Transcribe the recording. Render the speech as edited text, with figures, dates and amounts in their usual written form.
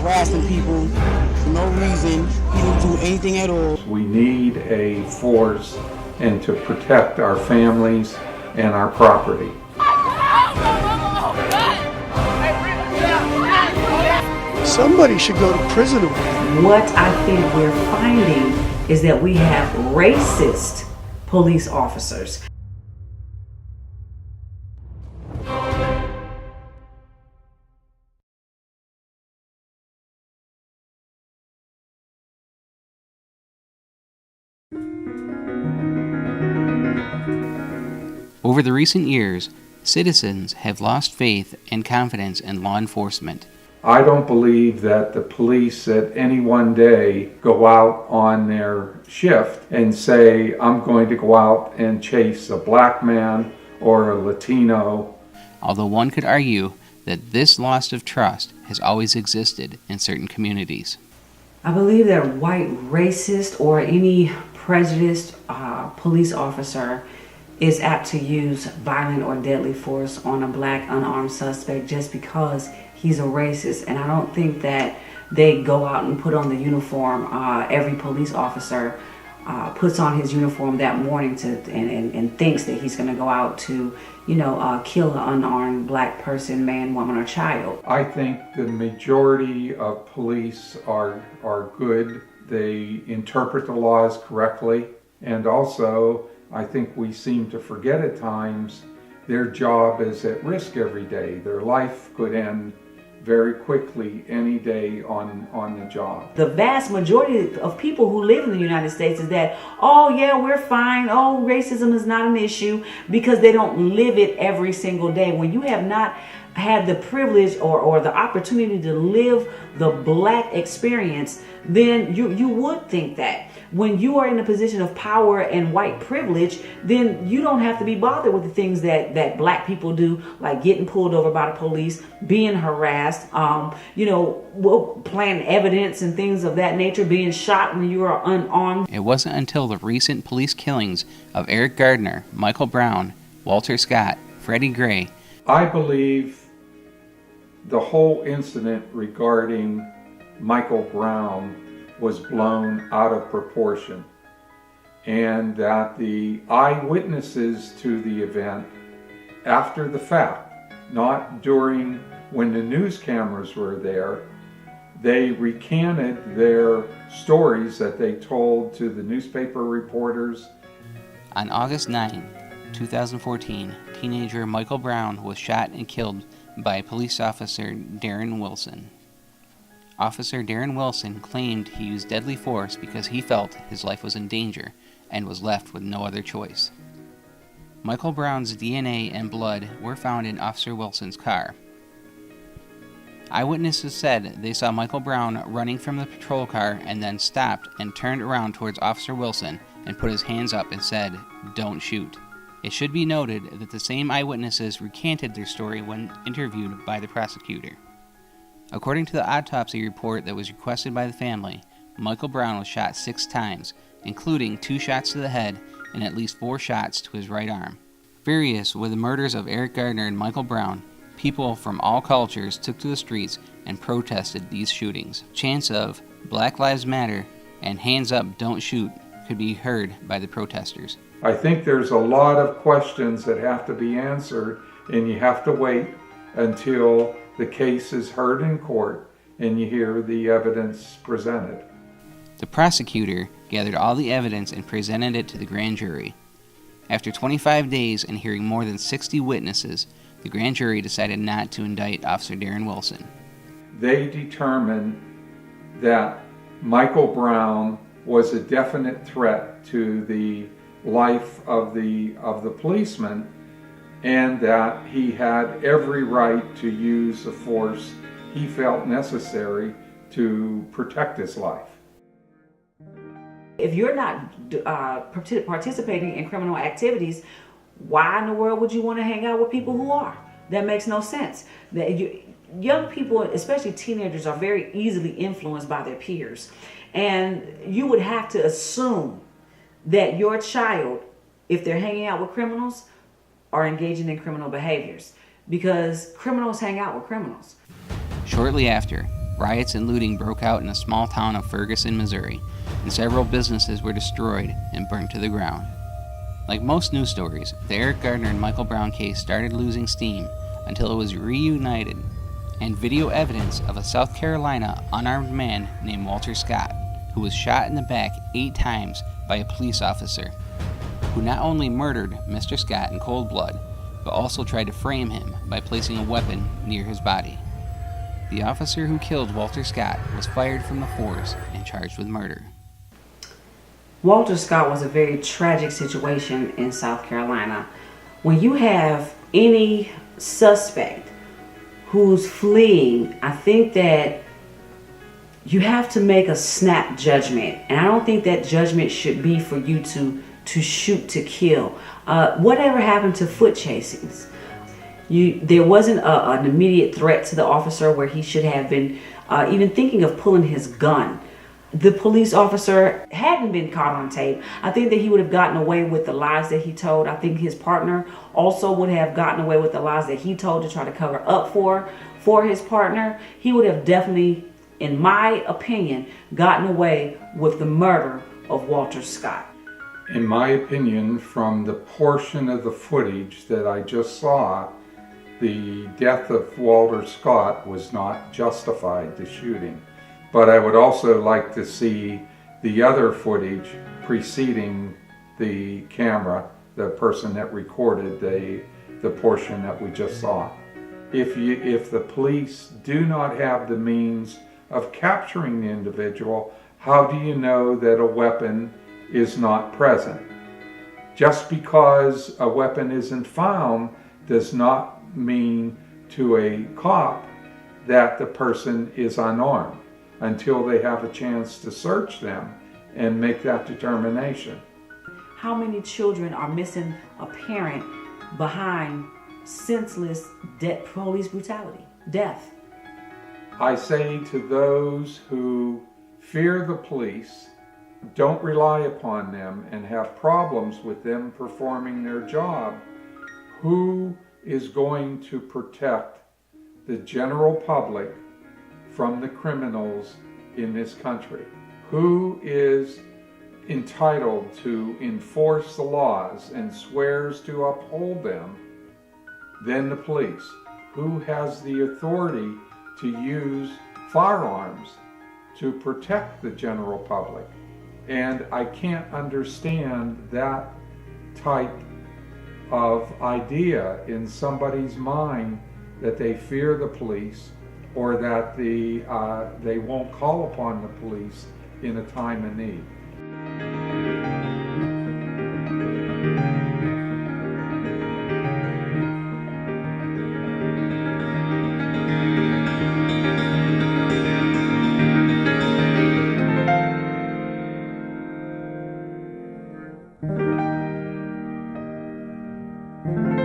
harassing people for no reason. He didn't do anything at all. We need a force and to protect our families and our property. Somebody should go to prison over it. What I think we're finding is that we have racist police officers. Over the recent years, citizens have lost faith and confidence in law enforcement. I don't believe that the police at any one day go out on their shift and say, I'm going to go out and chase a black man or a Latino. Although one could argue that this loss of trust has always existed in certain communities. I believe that white racist or any prejudiced police officer is apt to use violent or deadly force on a black unarmed suspect just because he's a racist. And I don't think that they go out and put on the uniform. Every police officer puts on his uniform that morning and thinks that he's going to go out to, kill an unarmed black person, man, woman, or child. I think the majority of police are good. They interpret the laws correctly, and also I think we seem to forget at times their job is at risk every day. Their life could end very quickly any day on the job. The vast majority of people who live in the United States is that, oh yeah, we're fine, oh, racism is not an issue, because they don't live it every single day. When you have not had the privilege or the opportunity to live the black experience, then you would think that. When you are in a position of power and white privilege, then you don't have to be bothered with the things that black people do, like getting pulled over by the police, being harassed, planting evidence and things of that nature, being shot when you are unarmed. It wasn't until the recent police killings of Eric Gardner, Michael Brown, Walter Scott, Freddie Gray. I believe the whole incident regarding Michael Brown was blown out of proportion, and that the eyewitnesses to the event after the fact, not during when the news cameras were there, they recanted their stories that they told to the newspaper reporters. On August 9, 2014, teenager Michael Brown was shot and killed by police officer Darren Wilson. Officer Darren Wilson claimed he used deadly force because he felt his life was in danger and was left with no other choice. Michael Brown's DNA and blood were found in Officer Wilson's car. Eyewitnesses said they saw Michael Brown running from the patrol car and then stopped and turned around towards Officer Wilson and put his hands up and said, "Don't shoot." It should be noted that the same eyewitnesses recanted their story when interviewed by the prosecutor. According to the autopsy report that was requested by the family, Michael Brown was shot 6 times, including 2 shots to the head and at least 4 shots to his right arm. Furious with the murders of Eric Gardner and Michael Brown, people from all cultures took to the streets and protested these shootings. Chants of "Black Lives Matter" and "Hands Up, Don't Shoot" could be heard by the protesters. I think there's a lot of questions that have to be answered, and you have to wait until the case is heard in court and you hear the evidence presented. The prosecutor gathered all the evidence and presented it to the grand jury. After 25 days and hearing more than 60 witnesses, the grand jury decided not to indict Officer Darren Wilson. They determined that Michael Brown was a definite threat to the life of the policeman, and that he had every right to use the force he felt necessary to protect his life. If you're not participating in criminal activities, why in the world would you want to hang out with people who are? That makes no sense. Young people, especially teenagers, are very easily influenced by their peers. And you would have to assume that your child, if they're hanging out with criminals, are engaging in criminal behaviors, because criminals hang out with criminals. Shortly after, riots and looting broke out in the small town of Ferguson, Missouri, and several businesses were destroyed and burnt to the ground. Like most news stories, the Eric Gardner and Michael Brown case started losing steam until it was reunited, and video evidence of a South Carolina unarmed man named Walter Scott, who was shot in the back 8 times by a police officer, who not only murdered Mr. Scott in cold blood, but also tried to frame him by placing a weapon near his body. The officer who killed Walter Scott was fired from the force and charged with murder. Walter Scott was a very tragic situation in South Carolina. When you have any suspect who's fleeing, I think that you have to make a snap judgment. And I don't think that judgment should be for you to shoot to kill. Whatever happened to foot chasings? There wasn't an immediate threat to the officer where he should have been even thinking of pulling his gun. The police officer hadn't been caught on tape. I think that he would have gotten away with the lies that he told. I think his partner also would have gotten away with the lies that he told to try to cover up for his partner. He would have definitely, in my opinion, gotten away with the murder of Walter Scott. In my opinion, from the portion of the footage that I just saw, the death of Walter Scott was not justified, the shooting. But I would also like to see the other footage preceding the camera, the person that recorded the portion that we just saw. If the police do not have the means of capturing the individual, how do you know that a weapon is not present? Just because a weapon isn't found does not mean to a cop that the person is unarmed until they have a chance to search them and make that determination. How many children are missing a parent behind senseless police brutality, death? I say to those who fear the police, don't rely upon them, and have problems with them performing their job, who is going to protect the general public from the criminals in this country? Who is entitled to enforce the laws and swears to uphold them than the police? Who has the authority to use firearms to protect the general public? And I can't understand that type of idea in somebody's mind, that they fear the police or that they won't call upon the police in a time of need. Thank you.